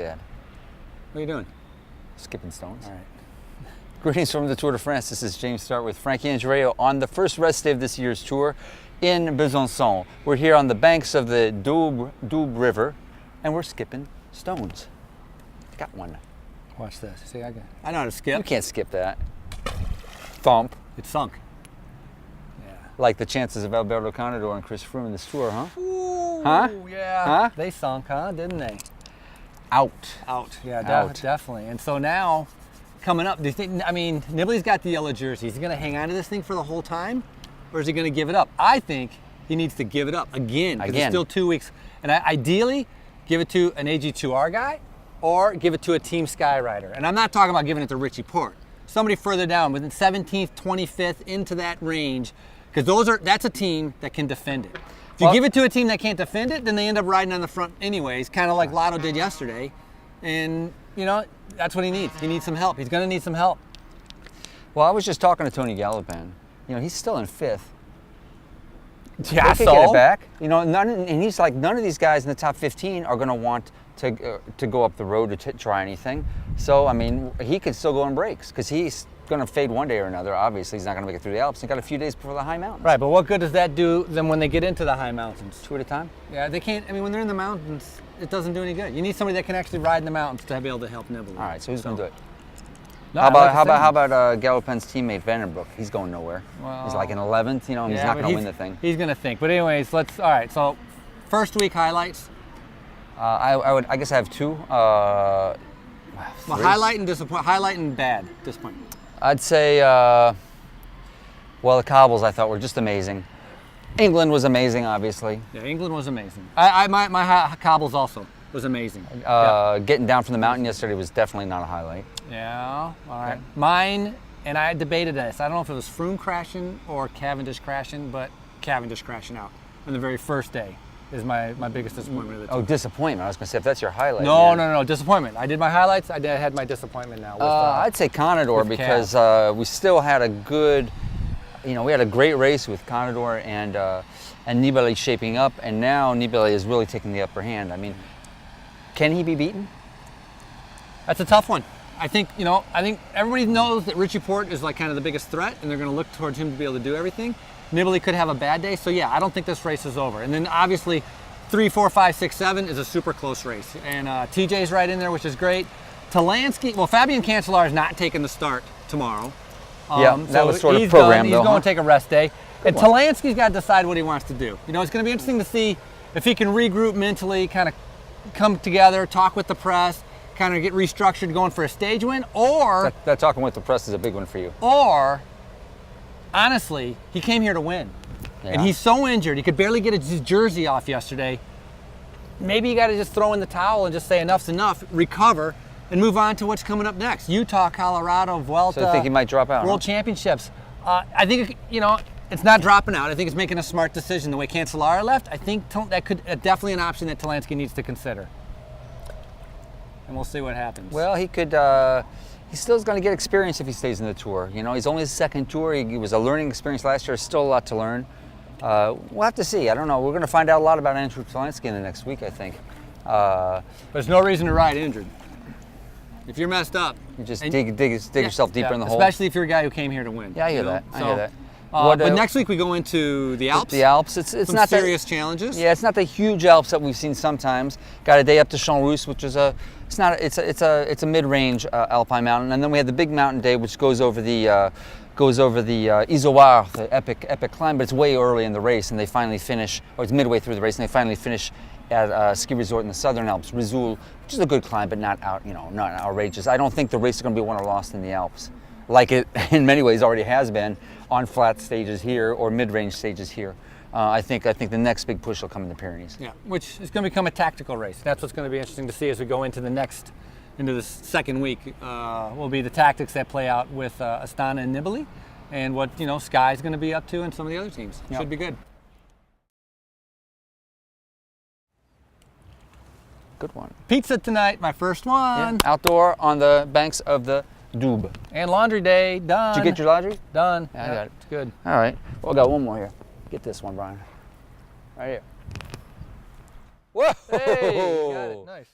bad. What are you doing? Skipping stones. All right. Greetings from the Tour de France. This is James Start with Frankie Andreo on the first rest day of this year's tour in Besançon. We're here on the banks of the Doubs River, and we're skipping stones. Got one. Watch this. See, I know how to skip. You can't skip that. Thump. It's sunk. Yeah. Like the chances of Alberto Contador and Chris Froome in this tour, huh? Ooh, Huh? Yeah. Huh? They sunk, huh? Didn't they? Out. Out. Yeah, Out. definitely. And so now, coming up, do you think? I mean, Nibali's got the yellow jersey. Is he going to hang on to this thing for the whole time, or is he going to give it up? I think he needs to give it up again because it's still 2 weeks. And ideally, give it to an AG2R guy, or give it to a Team Sky rider. And I'm not talking about giving it to Richie Porte. Somebody further down, within 17th, 25th, into that range, because that's a team that can defend it. If you give it to a team that can't defend it, then they end up riding on the front anyways, kind of like Lotto did yesterday. And, you know, that's what he needs. He needs some help. He's going to need some help. Well, I was just talking to Tony Galopin. You know, he's still in 5th. Yeah, They could get it back. You know, and he's like, none of these guys in the top 15 are going to want to go up the road to try anything. So, I mean, he could still go on breaks because he's going to fade one day or another. Obviously, he's not going to make it through the Alps. He's got a few days before the high mountains. Right, but what good does that do them when they get into the high mountains? 2 at a time? Yeah, they can't. I mean, when they're in the mountains, it doesn't do any good. You need somebody that can actually ride in the mountains to be able to help Nibali. All right, so who's going to do it? No, How about Galopin's teammate Vandenbroek? He's going nowhere. Well, He's like in 11th. You know, and he's not going to win the thing. He's going to think. But anyways, all right. So, first week highlights. I guess I have 2. Well, highlight and bad disappointment. I'd say, well, the cobbles I thought were just amazing. England was amazing, obviously. Yeah, England was amazing. My cobbles also was amazing. Getting down from the mountain yesterday was definitely not a highlight. Yeah, all right. Okay. Mine, and I debated this. I don't know if it was Froome crashing or Cavendish crashing, but Cavendish crashing out on the very first day is my biggest disappointment of the tour. Oh, disappointment. I was going to say, if that's your highlight. No, disappointment. I did my highlights. I had my disappointment now. With, I'd say Contador because we still had a good, we had a great race with Contador and Nibali shaping up, and now Nibali is really taking the upper hand. I mean, can he be beaten? That's a tough one. I think everybody knows that Richie Porte is like kind of the biggest threat, and they're going to look towards him to be able to do everything. Nibali could have a bad day, so yeah, I don't think this race is over. And then obviously 3, 4, 5, 6, 7 is a super close race. And TJ's right in there, which is great. Fabian Cancellara is not taking the start tomorrow. That was sort of programmed He's going to take a rest day. And Talansky's got to decide what he wants to do. You know, it's going to be interesting to see if he can regroup mentally, kind of come together, talk with the press, kind of get restructured going for a stage win, or... That talking with the press is a big one for you. Or... honestly, he came here to win. Yeah. And he's so injured, he could barely get his jersey off yesterday. Maybe you got to just throw in the towel and just say enough's enough, recover, and move on to what's coming up next. Utah, Colorado, Vuelta. So I think he might drop out. World Championships. I think, it's not dropping out. I think it's making a smart decision. The way Cancellara left, I think that could definitely an option that Talansky needs to consider. And we'll see what happens. Well, he could... He still is going to get experience if he stays in the Tour. You know, he's only his second Tour. He was a learning experience last year. Still a lot to learn. We'll have to see. I don't know. We're going to find out a lot about Andrew Talansky in the next week, I think. But there's no reason to ride injured. If you're messed up, you just dig yourself deeper in the hole. Especially if you're a guy who came here to win. Yeah, I hear that. I hear that. But next week we go into the Alps. The Alps. It's some not serious challenges. Yeah, it's not the huge Alps that we've seen sometimes. Got a day up to Champs Russes, which is it's a mid-range alpine mountain, and then we have the big mountain day, which goes over the Izoard, the epic climb. But it's way early in the race, and they finally finish, or it's midway through the race, and they finally finish at a ski resort in the Southern Alps, Risoul, which is a good climb, but not outrageous. I don't think the race is going to be won or lost in the Alps, like it in many ways already has been on flat stages here or mid-range stages here. I think the next big push will come in the Pyrenees. Yeah, which is going to become a tactical race. That's what's going to be interesting to see as we go into the second week. Will be the tactics that play out with Astana and Nibali, and what Sky is going to be up to, and some of the other teams. Yep. Should be good. Good one. Pizza tonight, my first one. Yeah. Outdoor on the banks of the Doubs. And laundry day, done. Did you get your laundry? Done. Yeah, I got it. It's good. All right. Well, I got one more here. Get this one, Brian. Right here. Whoa! Hey, got it. Nice.